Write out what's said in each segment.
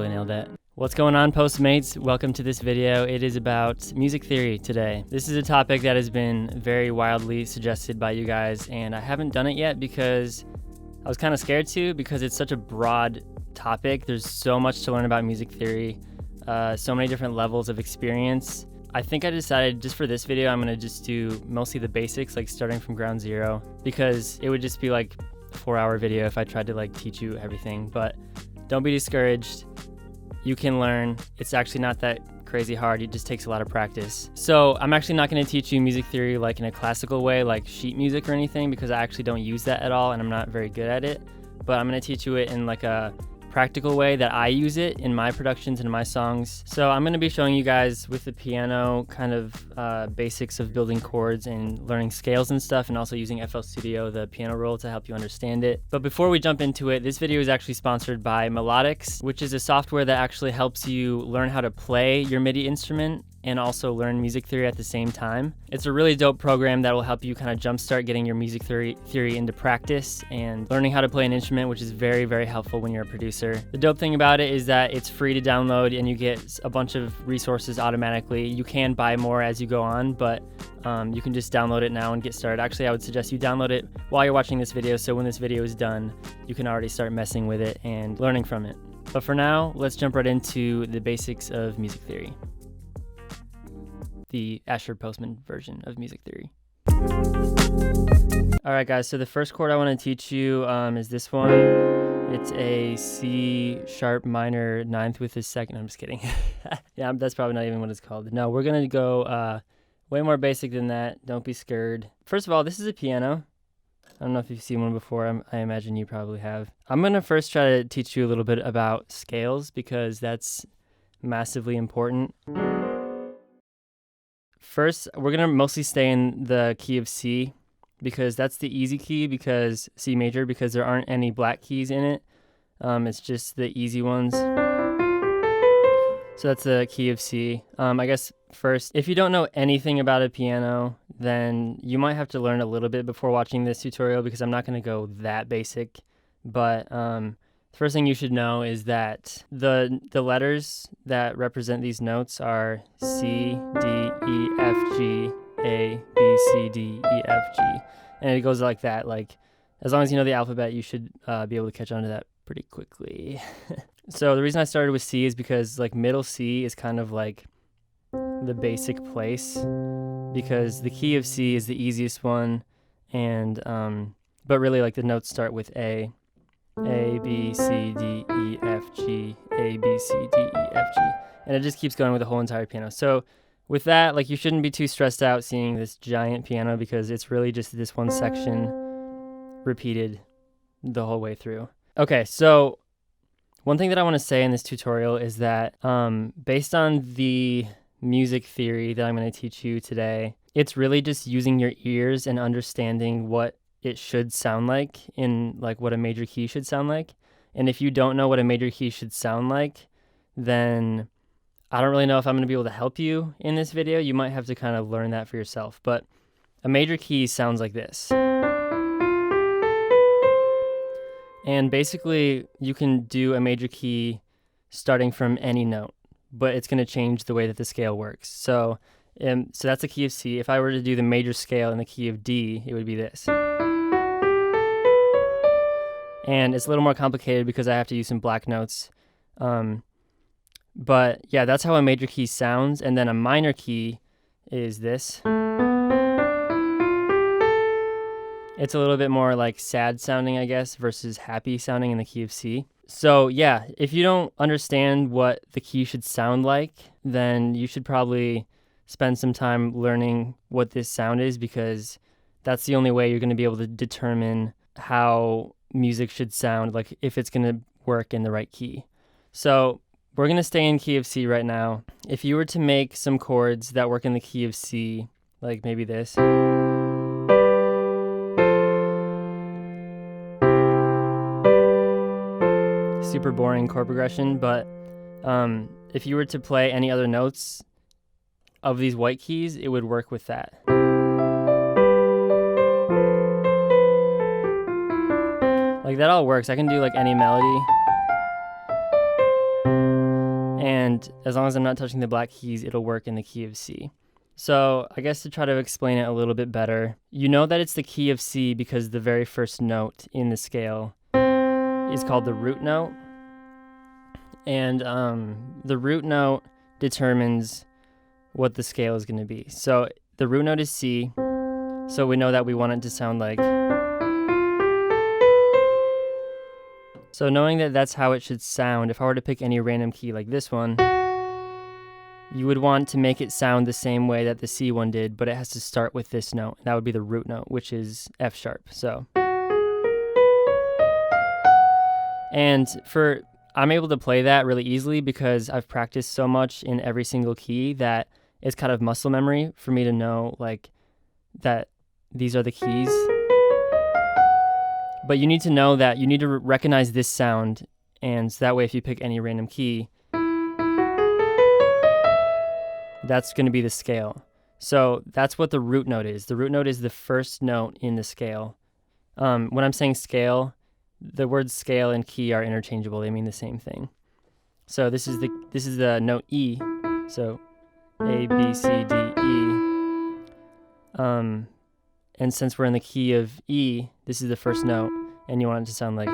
totally nailed that. What's going on, Postmates? Welcome to this video. It is about music theory today. This is a topic that has been very wildly suggested by you guys, and I haven't done it yet because I was kind of scared to, because it's such a broad topic. There's so much to learn about music theory, so many different levels of experience. I think I decided just for this video, I'm gonna just do mostly the basics, like starting from ground zero, because it would just be like a 4-hour video if I tried to like teach you everything. But don't be discouraged. You can learn. It's actually not that crazy hard. It just takes a lot of practice. So I'm actually not going to teach you music theory like in a classical way, like sheet music or anything, because I actually don't use that at all and I'm not very good at it. But I'm going to teach you it in like a practical way that I use it in my productions and my songs. So I'm going to be showing you guys with the piano kind of basics of building chords and learning scales and stuff, and also using FL Studio, the piano roll, to help you understand it. But before we jump into it, this video is actually sponsored by Melodics, which is a software that actually helps you learn how to play your MIDI instrument and also learn music theory at the same time. It's a really dope program that will help you kind of jumpstart getting your music theory into practice and learning how to play an instrument, which is very, very helpful when you're a producer. The dope thing about it is that it's free to download and you get a bunch of resources automatically. You can buy more as you go on, but you can just download it now and get started. Actually, I would suggest you download it while you're watching this video, so when this video is done, you can already start messing with it and learning from it. But for now, let's jump right into the basics of music theory. The Asher Postman version of music theory. All right, guys, so the first chord I want to teach you is this one. It's a C sharp minor ninth with a second. I'm just kidding. Yeah, that's probably not even what it's called. No, we're gonna go way more basic than that. Don't be scared. First of all, this is a piano. I don't know if you've seen one before. I imagine you probably have. I'm gonna first try to teach you a little bit about scales, because that's massively important. First, we're going to mostly stay in the key of C, because that's the easy key, because C major, because there aren't any black keys in it. It's just the easy ones. So that's the key of C. I guess first, if you don't know anything about a piano, then you might have to learn a little bit before watching this tutorial, because I'm not going to go that basic. But the first thing you should know is that the letters that represent these notes are C, D, E, F, G, A, B, C, D, E, F, G. And it goes like that. Like, as long as you know the alphabet, you should be able to catch on to that pretty quickly. So the reason I started with C is because like middle C is kind of like the basic place, because the key of C is the easiest one, and but really like the notes start with A, B, C, D, E, F, G, A, B, C, D, E, F, G. And it just keeps going with the whole entire piano. So with that, like, you shouldn't be too stressed out seeing this giant piano, because it's really just this one section repeated the whole way through. Okay, so one thing that I want to say in this tutorial is that based on the music theory that I'm going to teach you today, it's really just using your ears and understanding what it should sound like, in like what a major key should sound like. And if you don't know what a major key should sound like, then I don't really know if I'm going to be able to help you in this video. You might have to kind of learn that for yourself. But a major key sounds like this. And basically, you can do a major key starting from any note, but it's going to change the way that the scale works. So that's the key of C. If I were to do the major scale in the key of D, it would be this. And it's a little more complicated because I have to use some black notes. But yeah, that's how a major key sounds. And then a minor key is this. It's a little bit more like sad sounding, I guess, versus happy sounding in the key of C. So yeah, if you don't understand what the key should sound like, then you should probably spend some time learning what this sound is, because that's the only way you're going to be able to determine how music should sound, like if it's going to work in the right key. So we're going to stay in key of C right now. If you were to make some chords that work in the key of C, like maybe this. Super boring chord progression, but if you were to play any other notes of these white keys, it would work with that. Like that all works. I can do like any melody. and as long as I'm not touching the black keys, it'll work in the key of C. So I guess to try to explain it a little bit better, you know that it's the key of C because the very first note in the scale is called the root note. And the root note determines what the scale is going to be. So the root note is C, so we know that we want it to sound like. So knowing that that's how it should sound, if I were to pick any random key like this one, you would want to make it sound the same way that the C one did, but it has to start with this note. That would be the root note, which is F sharp. So, and I'm able to play that really easily because I've practiced so much in every single key that it's kind of muscle memory for me to know like that these are the keys. But you need to know that you need to recognize this sound, and so that way if you pick any random key, that's going to be the scale. So that's what the root note is. The root note is the first note in the scale. When I'm saying scale, the words scale and key are interchangeable. They mean the same thing. So this is the note E. So A, B, C, D, E. And since we're in the key of E, this is the first note, and you want it to sound like.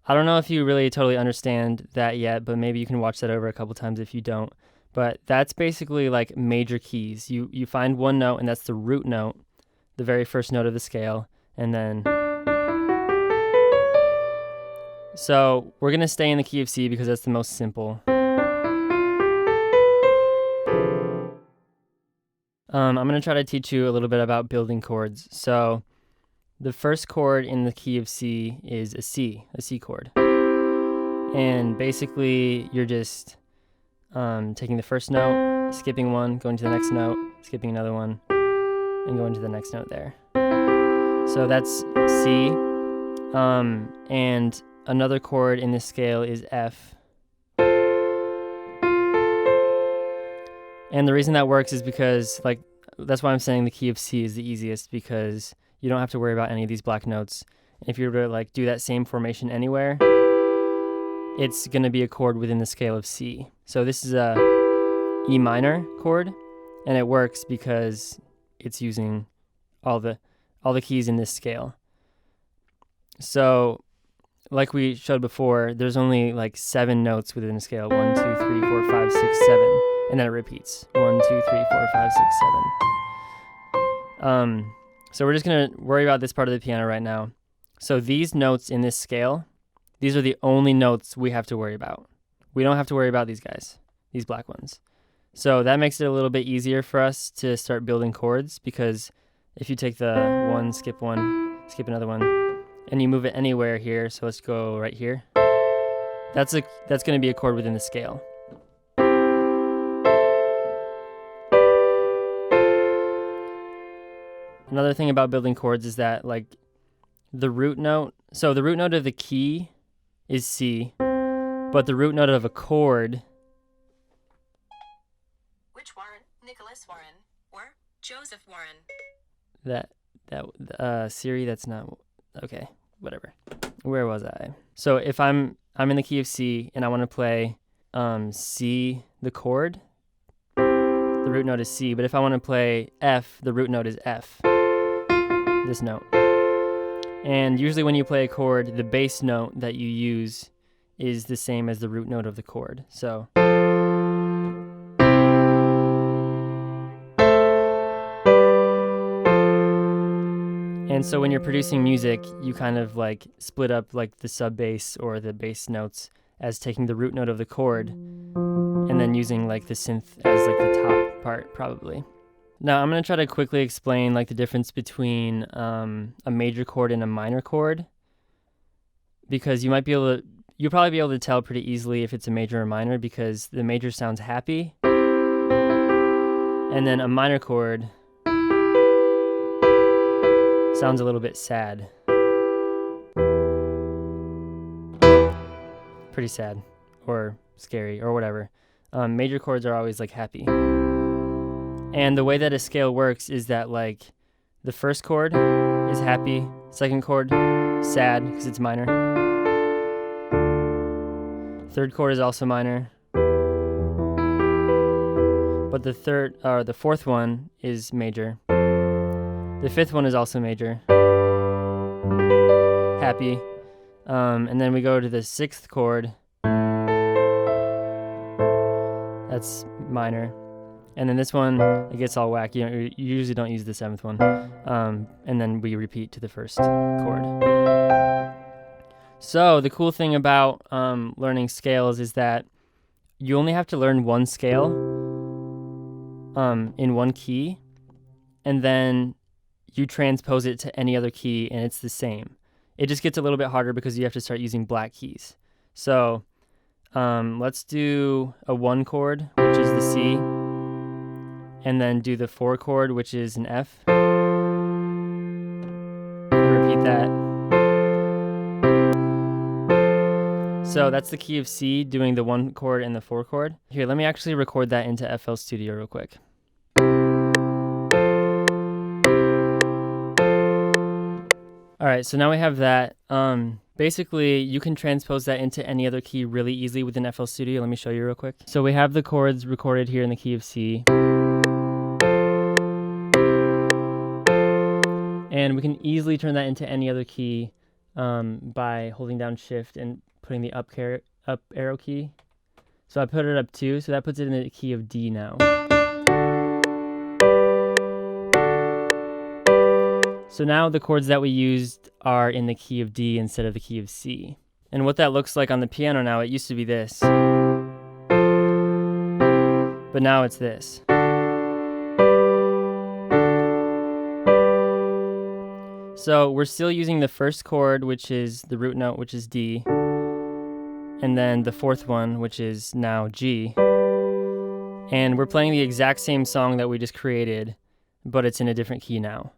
I don't know if you really totally understand that yet, but maybe you can watch that over a couple times if you don't. But that's basically like major keys. You find one note, and that's the root note, the very first note of the scale, and then. So we're going to stay in the key of C because that's the most simple. I'm going to try to teach you a little bit about building chords. So the first chord in the key of C is a C chord. And basically you're just taking the first note, skipping one, going to the next note, skipping another one, and going to the next note there. So that's C. And another chord in this scale is F. And the reason that works is because, like, that's why I'm saying the key of C is the easiest, because you don't have to worry about any of these black notes. If you were to like do that same formation anywhere, it's going to be a chord within the scale of C. So this is a E minor chord, and it works because it's using all the keys in this scale. So like we showed before, there's only like 7 notes within the scale. 1, 2, 3, 4, 5, 6, 7. And then it repeats. 1, 2, 3, 4, 5, 6, 7. So we're just going to worry about this part of the piano right now. So these notes in this scale, these are the only notes we have to worry about. We don't have to worry about these guys, these black ones. So that makes it a little bit easier for us to start building chords, because if you take the one, skip another one, and you move it anywhere here, so let's go right here, that's going to be a chord within the scale. Another thing about building chords is that, like, the root note, so the root note of the key is C, but the root note of a chord. Which Warren? Nicholas Warren or Joseph Warren? Siri, that's not, okay, whatever. Where was I? So if I'm in the key of C and I want to play C, the chord, the root note is C, but if I want to play F, the root note is F, this note. And usually when you play a chord, the bass note that you use is the same as the root note of the chord. So and so when you're producing music, you kind of like split up like the sub bass or the bass notes as taking the root note of the chord and then using like the synth as like the top part probably. Now I'm going to try to quickly explain like the difference between a major chord and a minor chord, because you'll probably be able to tell pretty easily if it's a major or minor, because the major sounds happy and then a minor chord sounds a little bit sad. Pretty sad or scary or whatever. Major chords are always like happy. And the way that a scale works is that like the first chord is happy, second chord sad because it's minor. Third chord is also minor. But the fourth one is major. The fifth one is also major. Happy. And then we go to the sixth chord. That's minor. And then this one, it gets all wacky. You usually don't use the seventh one. And then we repeat to the first chord. So the cool thing about learning scales is that you only have to learn one scale in one key, and then you transpose it to any other key and it's the same. It just gets a little bit harder because you have to start using black keys. So let's do a 1 chord, which is the C, and then do the 4 chord, which is an F, and repeat that. So that's the key of C, doing the 1 chord and the 4 chord. Here, let me actually record that into FL Studio real quick. All right, so now we have that. Basically, you can transpose that into any other key really easily within FL Studio. Let me show you real quick. So we have the chords recorded here in the key of C. And we can easily turn that into any other key by holding down Shift and putting the up arrow key. So I put it up 2, so that puts it in the key of D now. So now the chords that we used are in the key of D instead of the key of C. And what that looks like on the piano now, it used to be this. But now it's this. So we're still using the first chord, which is the root note, which is D, and then the fourth one, which is now G. And we're playing the exact same song that we just created, but it's in a different key now.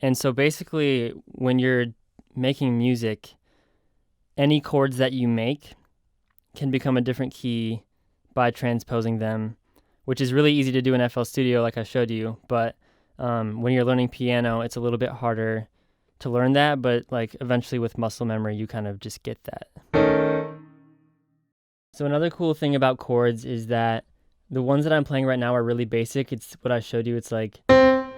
And so basically, when you're making music, any chords that you make can become a different key by transposing them, which is really easy to do in FL Studio like I showed you, but when you're learning piano, it's a little bit harder to learn that, but like eventually with muscle memory, you kind of just get that. So another cool thing about chords is that the ones that I'm playing right now are really basic. It's what I showed you. It's like the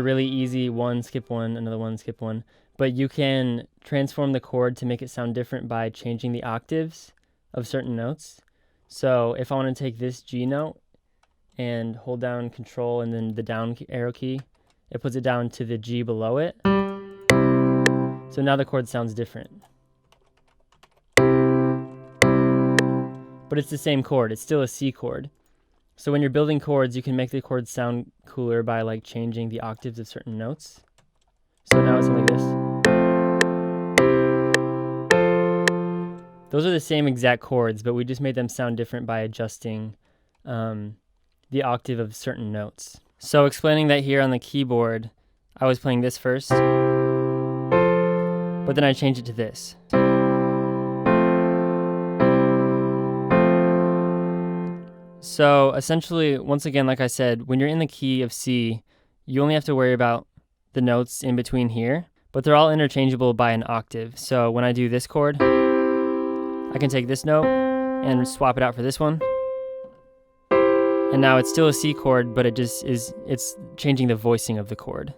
really easy 1, skip 1, another 1, skip 1. But you can transform the chord to make it sound different by changing the octaves of certain notes. So if I want to take this G note and hold down Control and then the down arrow key, it puts it down to the G below it. So now the chord sounds different. But it's the same chord. It's still a C chord. So when you're building chords, you can make the chords sound cooler by like changing the octaves of certain notes. So now it's like this. Those are the same exact chords, but we just made them sound different by adjusting the octave of certain notes. So explaining that here on the keyboard, I was playing this first, but then I changed it to this. So essentially, once again, like I said, when you're in the key of C, you only have to worry about the notes in between here, but they're all interchangeable by an octave. So when I do this chord, I can take this note and swap it out for this one. And now it's still a C chord, but it's changing the voicing of the chord.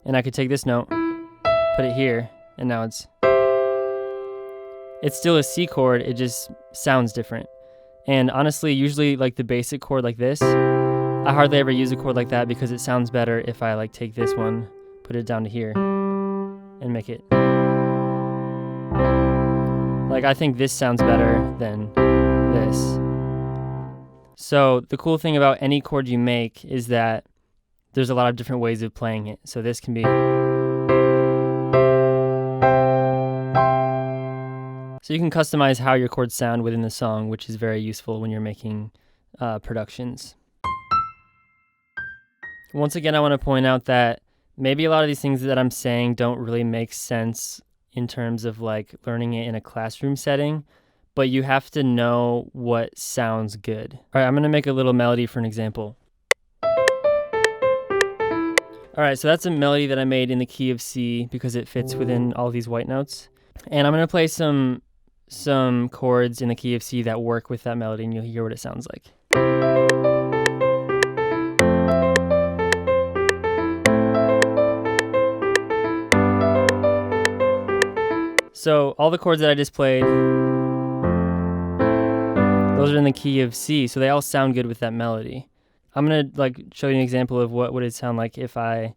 And I could take this note, put it here, and now it's still a C chord, it just sounds different. And honestly, usually like the basic chord like this, I hardly ever use a chord like that because it sounds better if I like take this one, put it down to here, and make it. Like I think this sounds better than this. So the cool thing about any chord you make is that there's a lot of different ways of playing it. So this can be. So you can customize how your chords sound within the song, which is very useful when you're making productions. Once again, I want to point out that maybe a lot of these things that I'm saying don't really make sense in terms of like learning it in a classroom setting, but you have to know what sounds good. All right, I'm going to make a little melody for an example. All right, so that's a melody that I made in the key of C because it fits within all these white notes. And I'm going to play some some chords in the key of C that work with that melody, and you'll hear what it sounds like. So all the chords that I just played, those are in the key of C, so they all sound good with that melody. I'm gonna show you an example of what would it sound like if I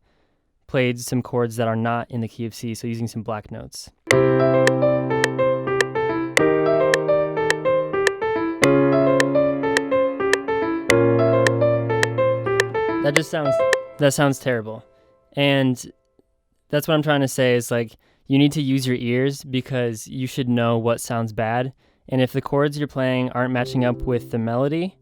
played some chords that are not in the key of C, so using some black notes. That sounds terrible. And that's what I'm trying to say is you need to use your ears because you should know what sounds bad. And if the chords you're playing aren't matching up with the melody,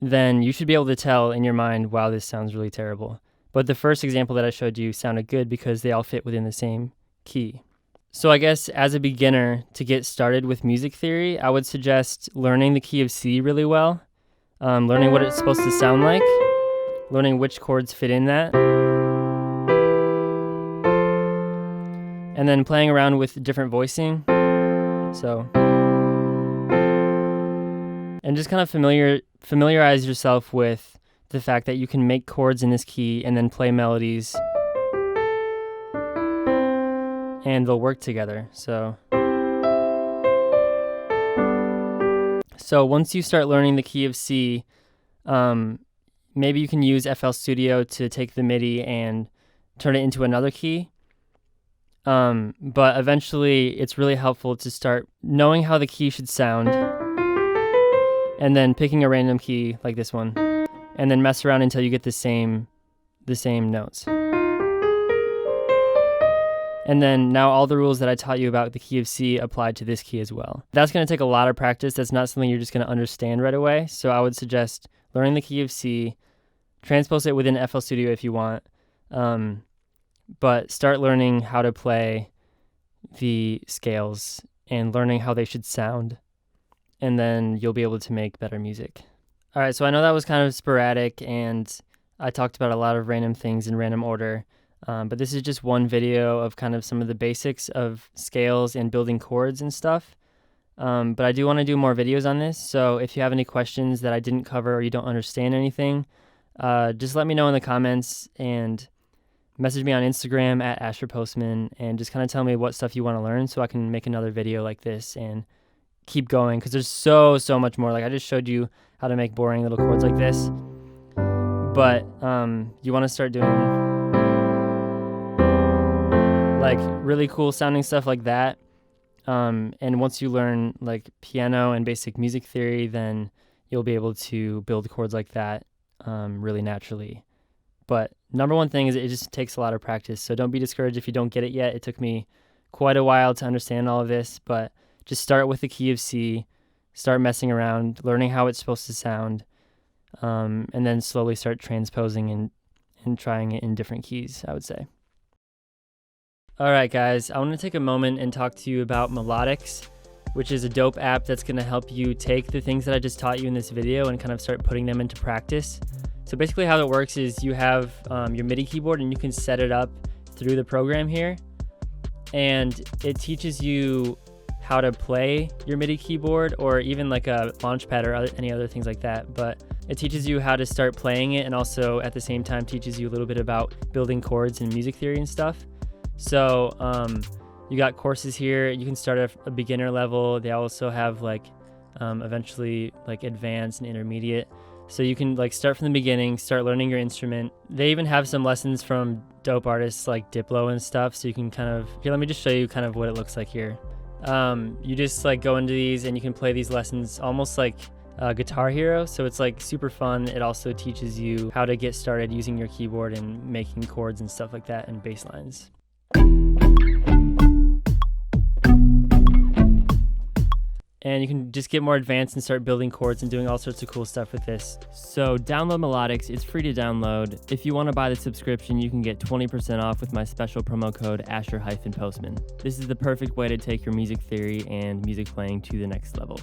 then you should be able to tell in your mind, wow, this sounds really terrible. But the first example that I showed you sounded good because they all fit within the same key. So I guess as a beginner to get started with music theory, I would suggest learning the key of C really well, learning what it's supposed to sound like, learning which chords fit in that, and then playing around with different voicing. And just kind of familiarize yourself with the fact that you can make chords in this key and then play melodies and they'll work together. So once you start learning the key of C, maybe you can use FL Studio to take the MIDI and turn it into another key. But eventually it's really helpful to start knowing how the key should sound and then picking a random key like this one and then mess around until you get the same notes. And then now all the rules that I taught you about the key of C apply to this key as well. That's going to take a lot of practice. That's not something you're just going to understand right away. So I would suggest learning the key of C, transpose it within FL Studio if you want, but start learning how to play the scales and learning how they should sound, and then you'll be able to make better music. All right, so I know that was kind of sporadic and I talked about a lot of random things in random order, but this is just one video of kind of some of the basics of scales and building chords and stuff. But I do want to do more videos on this, so if you have any questions that I didn't cover or you don't understand anything, just let me know in the comments and message me on Instagram at @Postman and just kind of tell me what stuff you want to learn so I can make another video like this and keep going, because there's so much more. I just showed you how to make boring little chords like this, but you want to start doing really cool sounding stuff like that, and once you learn piano and basic music theory, then you'll be able to build chords like that really naturally. But number one thing is it just takes a lot of practice, so don't be discouraged if you don't get it yet. It took me quite a while to understand all of this, but just start with the key of C, start messing around, learning how it's supposed to sound, and then slowly start transposing and trying it in different keys, I would say. All right, guys, I want to take a moment and talk to you about Melodics, which is a dope app that's going to help you take the things that I just taught you in this video and kind of start putting them into practice. So basically how it works is you have your MIDI keyboard and you can set it up through the program here, and it teaches you how to play your MIDI keyboard, or even a launchpad or any other things like that, but it teaches you how to start playing it, and also at the same time teaches you a little bit about building chords and music theory and stuff. So you got courses here. You can start at a beginner level. They also have eventually advanced and intermediate. So you can start from the beginning, start learning your instrument. They even have some lessons from dope artists like Diplo and stuff. So you can here, let me just show you kind of what it looks like here. You just go into these and you can play these lessons almost like Guitar Hero. So it's super fun. It also teaches you how to get started using your keyboard and making chords and stuff like that and bass lines. And you can just get more advanced and start building chords and doing all sorts of cool stuff with this. So download Melodics. It's free to download. If you want to buy the subscription, you can get 20% off with my special promo code Asher-Postman. This is the perfect way to take your music theory and music playing to the next level.